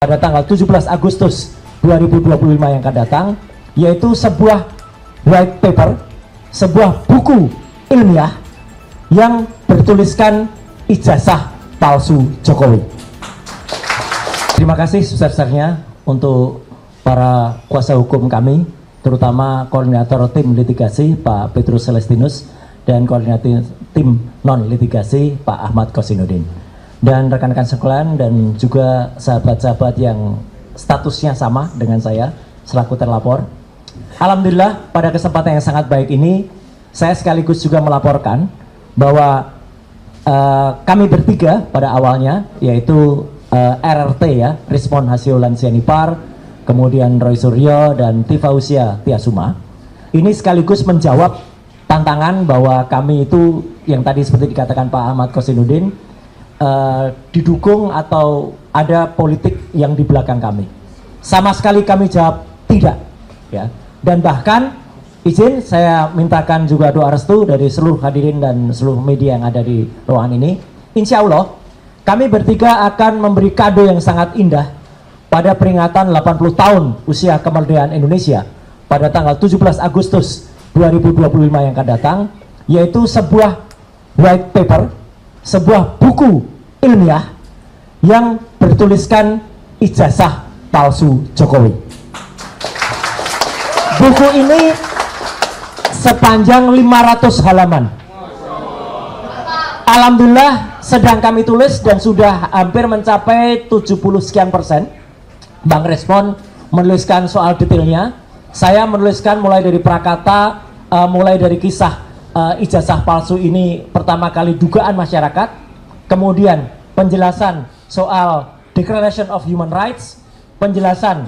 pada tanggal 17 Agustus 2025 yang akan datang, yaitu sebuah white paper, sebuah buku ilmiah yang bertuliskan ijazah palsu Jokowi. Terima kasih sebesar-besarnya untuk para kuasa hukum kami, terutama koordinator tim litigasi Pak Petrus Celestinus dan koordinator tim non litigasi Pak Ahmad Kosinudin, dan rekan-rekan sekalian dan juga sahabat-sahabat yang statusnya sama dengan saya selaku terlapor. Alhamdulillah pada kesempatan yang sangat baik ini saya sekaligus juga melaporkan bahwa kami bertiga pada awalnya, yaitu RRT ya, Rismon Hasiolan Sianipar, kemudian Roy Suryo dan Tifausia Tiasuma, ini sekaligus menjawab tantangan bahwa kami itu yang tadi seperti dikatakan Pak Ahmad Kosinudin, didukung atau ada politik yang di belakang kami. Sama sekali kami jawab tidak ya. Dan bahkan izin saya mintakan juga doa restu dari seluruh hadirin dan seluruh media yang ada di ruangan ini. Insya Allah kami bertiga akan memberi kado yang sangat indah pada peringatan 80 tahun usia kemerdekaan Indonesia pada tanggal 17 Agustus 2025 yang akan datang, yaitu sebuah white paper, sebuah buku ilmiah yang bertuliskan ijazah palsu Jokowi. Buku ini sepanjang 500 halaman. Alhamdulillah sedang kami tulis dan sudah hampir mencapai 70 sekian persen. Bang Respon menuliskan soal detailnya, saya menuliskan mulai dari prakata, mulai dari kisah ijazah palsu ini pertama kali dugaan masyarakat, kemudian penjelasan soal Declaration of Human Rights, penjelasan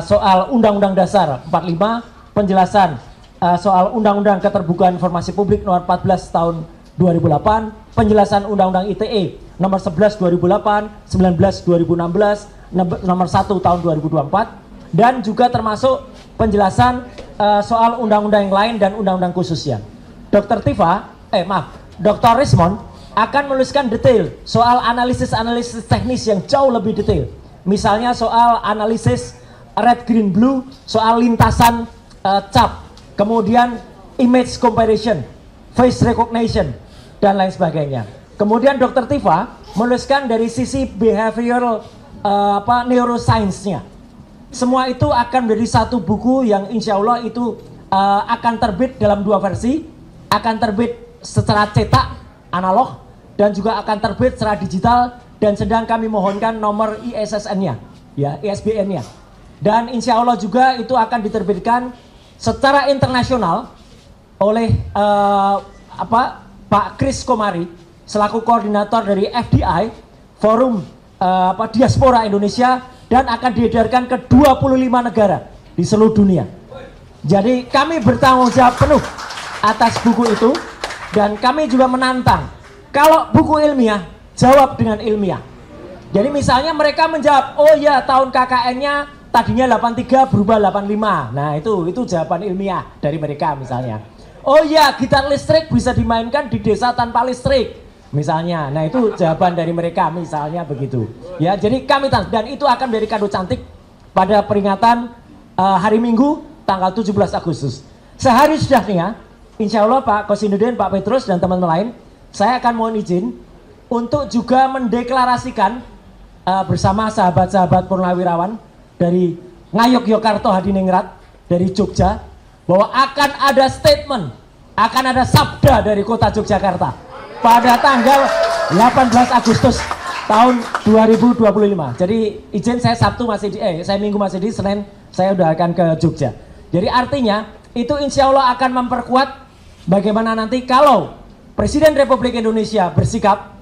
soal Undang-Undang Dasar 45, penjelasan soal Undang-Undang Keterbukaan Informasi Publik nomor 14 tahun 2008, penjelasan Undang-Undang ITE nomor 11 2008, 19 2016, nomor 1 tahun 2024, dan juga termasuk penjelasan soal undang-undang yang lain dan undang-undang khususnya. Dr. Rismon akan menuliskan detail soal analisis teknis yang jauh lebih detail. Misalnya soal analisis red, green, blue, soal lintasan cap, kemudian image comparison, face recognition, dan lain sebagainya. Kemudian Dr. Tifa menuliskan dari sisi behavioral neuroscience-nya. Semua itu akan menjadi satu buku yang insya Allah itu akan terbit dalam dua versi, akan terbit secara cetak analog dan juga akan terbit secara digital, dan sedang kami mohonkan nomor ISSN-nya, ya, ISBN-nya. Dan insya Allah juga itu akan diterbitkan secara internasional oleh Pak Chris Komari selaku koordinator dari FDI, Forum Diaspora Indonesia, dan akan diedarkan ke 25 negara di seluruh dunia. Jadi kami bertanggung jawab penuh atas buku itu, dan kami juga menantang kalau buku ilmiah jawab dengan ilmiah. Jadi misalnya mereka menjawab, oh ya tahun KKN-nya tadinya 83 berubah 85. Nah itu jawaban ilmiah dari mereka misalnya. Oh ya gitar listrik bisa dimainkan di desa tanpa listrik misalnya. Nah itu jawaban dari mereka misalnya begitu. Ya, jadi kami dan itu akan menjadi kado cantik pada peringatan hari Minggu tanggal 17 Agustus. Sehari sudahnya, insya Allah Pak Kosinudin, Pak Petrus dan teman-teman lain, saya akan mohon izin untuk juga mendeklarasikan bersama sahabat-sahabat Purnawirawan dari Ngayogyakarta Hadiningrat, dari Jogja, bahwa akan ada statement, akan ada sabda dari kota Yogyakarta pada tanggal 18 Agustus tahun 2025. Jadi izin saya saya Minggu masih di, Senin saya udah akan ke Jogja. Jadi artinya itu insya Allah akan memperkuat bagaimana nanti kalau Presiden Republik Indonesia bersikap,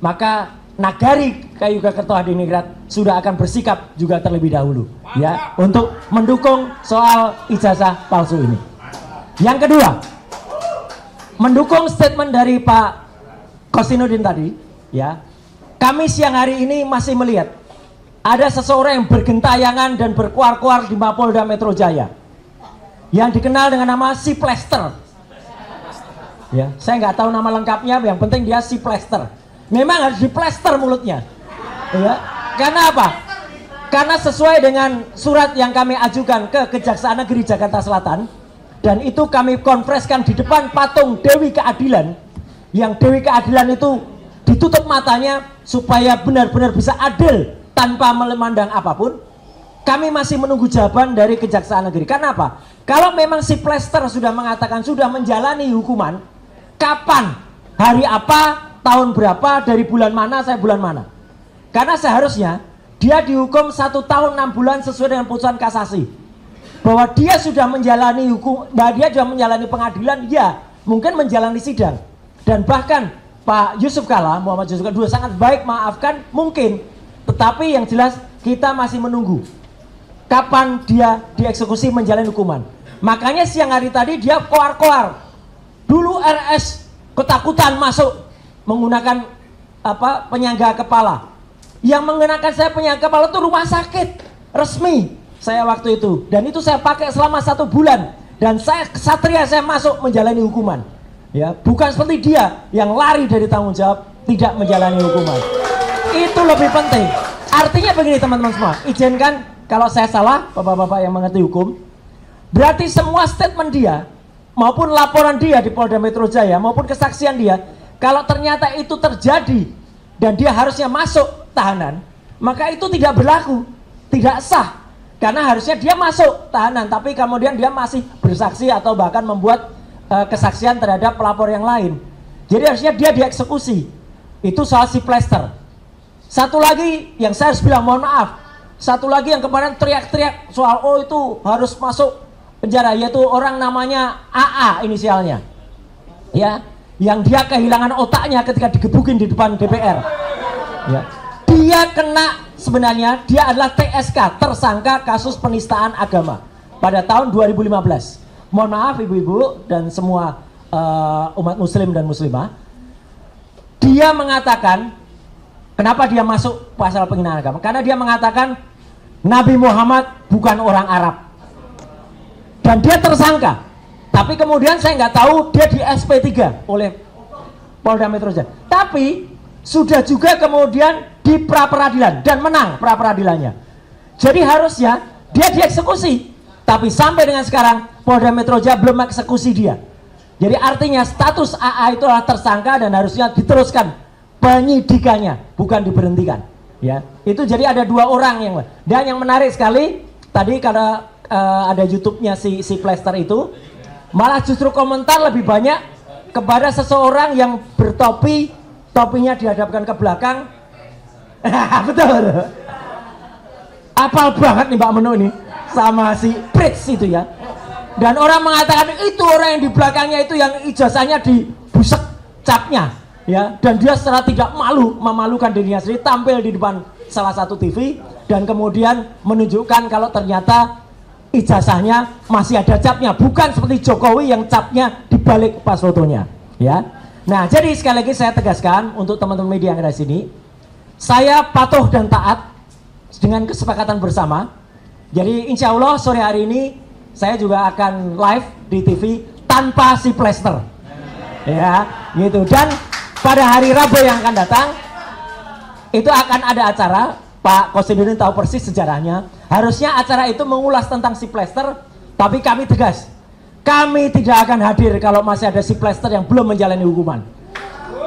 maka Nagari Ngayogyakarta Hadiningrat sudah akan bersikap juga terlebih dahulu ya untuk mendukung soal ijazah palsu ini. Yang kedua, mendukung statement dari Pak Kosinudin tadi ya. Kami siang hari ini masih melihat ada seseorang yang bergentayangan dan berkuar-kuar di Mapolda Metro Jaya yang dikenal dengan nama si Plester. Ya, saya nggak tahu nama lengkapnya, yang penting dia si Plester. Memang harus diplester mulutnya. Ya, karena apa? Karena sesuai dengan surat yang kami ajukan ke Kejaksaan Negeri Jakarta Selatan, dan itu kami konfreskan di depan patung Dewi Keadilan, yang Dewi Keadilan itu ditutup matanya supaya benar-benar bisa adil tanpa memandang apapun. Kami masih menunggu jawaban dari Kejaksaan Negeri. Karena apa? Kalau memang si Plester sudah mengatakan sudah menjalani hukuman, kapan, hari apa, tahun berapa, dari bulan mana, saya bulan mana? Karena seharusnya dia dihukum 1 tahun 6 bulan sesuai dengan putusan kasasi, bahwa dia sudah menjalani hukum, bahwa dia sudah menjalani pengadilan, ya mungkin menjalani sidang, dan bahkan Pak Yusuf Kalla, Muhammad Yusuf Kalla juga sangat baik maafkan mungkin, tetapi yang jelas kita masih menunggu kapan dia dieksekusi menjalani hukuman. Makanya siang hari tadi dia koar-koar, dulu RS ketakutan masuk menggunakan penyangga kepala. Yang mengenakan saya penyangga kepala itu rumah sakit resmi saya waktu itu, dan itu saya pakai selama 1 bulan, dan saya kesatria, saya masuk menjalani hukuman, ya, bukan seperti dia yang lari dari tanggung jawab tidak menjalani hukuman. Itu lebih penting. Artinya begini teman-teman semua, izinkan kalau saya salah, bapak-bapak yang mengerti hukum, berarti semua statement dia maupun laporan dia di Polda Metro Jaya maupun kesaksian dia, kalau ternyata itu terjadi dan dia harusnya masuk tahanan, maka itu tidak berlaku, tidak sah, karena harusnya dia masuk tahanan tapi kemudian dia masih bersaksi atau bahkan membuat kesaksian terhadap pelapor yang lain. Jadi harusnya dia dieksekusi. Itu soal si Plester. Satu lagi yang saya harus bilang mohon maaf, satu lagi yang kemarin teriak-teriak soal oh itu harus masuk penjara, yaitu orang namanya AA inisialnya, ya, yang dia kehilangan otaknya ketika digebukin di depan DPR, ya. Dia kena, sebenarnya dia adalah TSK, tersangka kasus penistaan agama pada tahun 2015. Mohon maaf ibu-ibu dan semua umat muslim dan muslimah. Dia mengatakan, kenapa dia masuk pasal penghinaan agama? Karena dia mengatakan Nabi Muhammad bukan orang Arab. Dan dia tersangka. Tapi kemudian saya nggak tahu dia di SP3 oleh Polda Metro Jaya. Tapi sudah juga kemudian di pra-peradilan dan menang pra-peradilannya. Jadi harusnya dia dieksekusi, tapi sampai dengan sekarang Polda Metro Jaya belum eksekusi dia. Jadi artinya status AA itu adalah tersangka dan harusnya diteruskan penyidikannya, bukan diberhentikan. Ya, itu jadi ada 2 orang yang, dan yang menarik sekali tadi karena ada YouTube-nya si Plester itu, malah justru komentar lebih banyak kepada seseorang yang bertopi, topinya dihadapkan ke belakang. Betul. Apal banget nih Mbak Menu ini sama si Pritz itu ya. Dan orang mengatakan itu orang yang di belakangnya itu yang ijazahnya dibusek capnya, ya. Dan dia secara tidak malu memalukan dirinya sendiri tampil di depan salah satu TV dan kemudian menunjukkan kalau ternyata ijazahnya masih ada capnya, bukan seperti Jokowi yang capnya dibalik pas fotonya, ya. Nah, jadi sekali lagi saya tegaskan untuk teman-teman media yang ada di sini, saya patuh dan taat dengan kesepakatan bersama. Jadi insya Allah sore hari ini saya juga akan live di TV tanpa si Plester, ya, gitu. Dan pada hari Rabu yang akan datang itu akan ada acara. Pak Kosidudin tahu persis sejarahnya. Harusnya acara itu mengulas tentang si Plester, tapi kami tegas, kami tidak akan hadir kalau masih ada si Plester yang belum menjalani hukuman.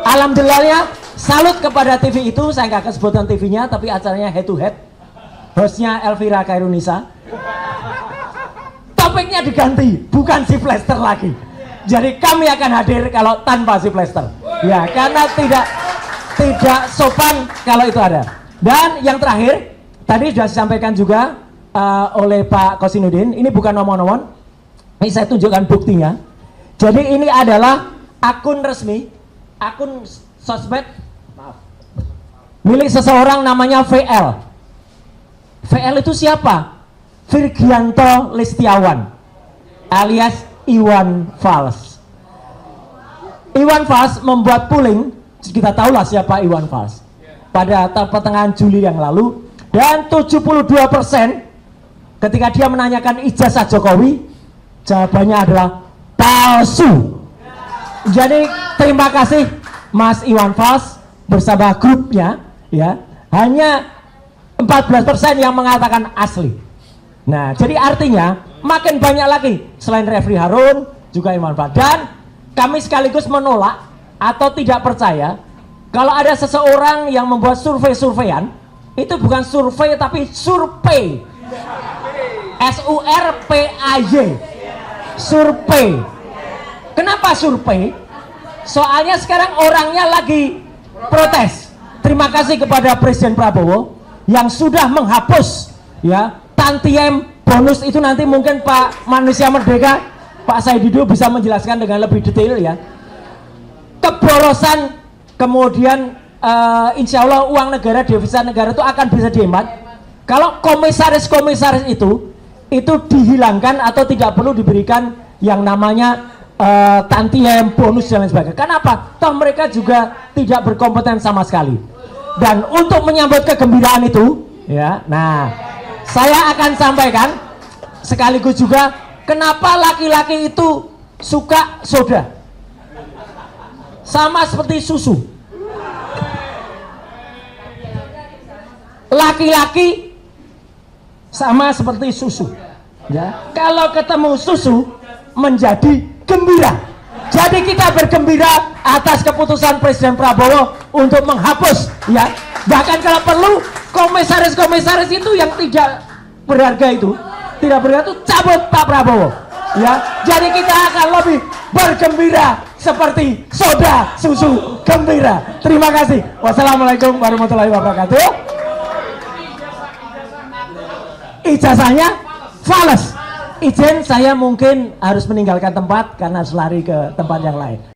Alhamdulillahnya, salut kepada TV itu, saya nggak akan sebutkan TV-nya, tapi acaranya head to head. Hostnya Elvira Kairunisa. Topiknya diganti, bukan si Plester lagi. Jadi kami akan hadir kalau tanpa si Plester. Ya, karena tidak sopan kalau itu ada. Dan yang terakhir, tadi sudah disampaikan juga oleh Pak Kosinudin, ini bukan nomor-nomor, ini saya tunjukkan buktinya. Jadi ini adalah akun resmi, akun sosmed, maaf, milik seseorang namanya VL. VL itu siapa? Virgianto Listiawan alias Iwan Fals. Iwan Fals membuat polling, kita tahulah siapa Iwan Fals, pada pertengahan Juli yang lalu, dan 72% ketika dia menanyakan ijazah Jokowi, jawabannya adalah palsu. Jadi terima kasih Mas Iwan Fals bersama grupnya, ya, hanya 14% yang mengatakan asli. Nah, jadi artinya makin banyak lagi selain Refri Harun, juga Irman Badan. Kami sekaligus menolak atau tidak percaya kalau ada seseorang yang membuat survei-surveian. Itu bukan survei tapi survei. SURPAY. Survei. Kenapa survei? Soalnya sekarang orangnya lagi protes. Terima kasih kepada Presiden Prabowo yang sudah menghapus ya tantiem bonus itu. Nanti mungkin Pak Manusia Merdeka, Pak Saidido bisa menjelaskan dengan lebih detail ya. Keborosan, kemudian insya Allah uang negara, devisa negara itu akan bisa dihemat kalau komisaris-komisaris itu dihilangkan atau tidak perlu diberikan yang namanya tantiem, bonus dan lain sebagainya. Kenapa? Toh mereka juga tidak berkompeten sama sekali. Dan untuk menyambut kegembiraan itu, ya, nah, saya akan sampaikan sekaligus juga kenapa laki-laki itu suka soda, sama seperti susu. Laki-laki sama seperti susu. Ya, kalau ketemu susu menjadi gembira. Jadi kita bergembira atas keputusan Presiden Prabowo untuk menghapus ya. Bahkan kalau perlu komisaris-komisaris itu yang tidak berharga itu, cabut Pak Prabowo. Ya, jadi kita akan lebih bergembira seperti soda, susu, gembira. Terima kasih. Wassalamualaikum warahmatullahi wabarakatuh. Ijazahnya fales. Izin, saya mungkin harus meninggalkan tempat karena harus lari ke tempat yang lain.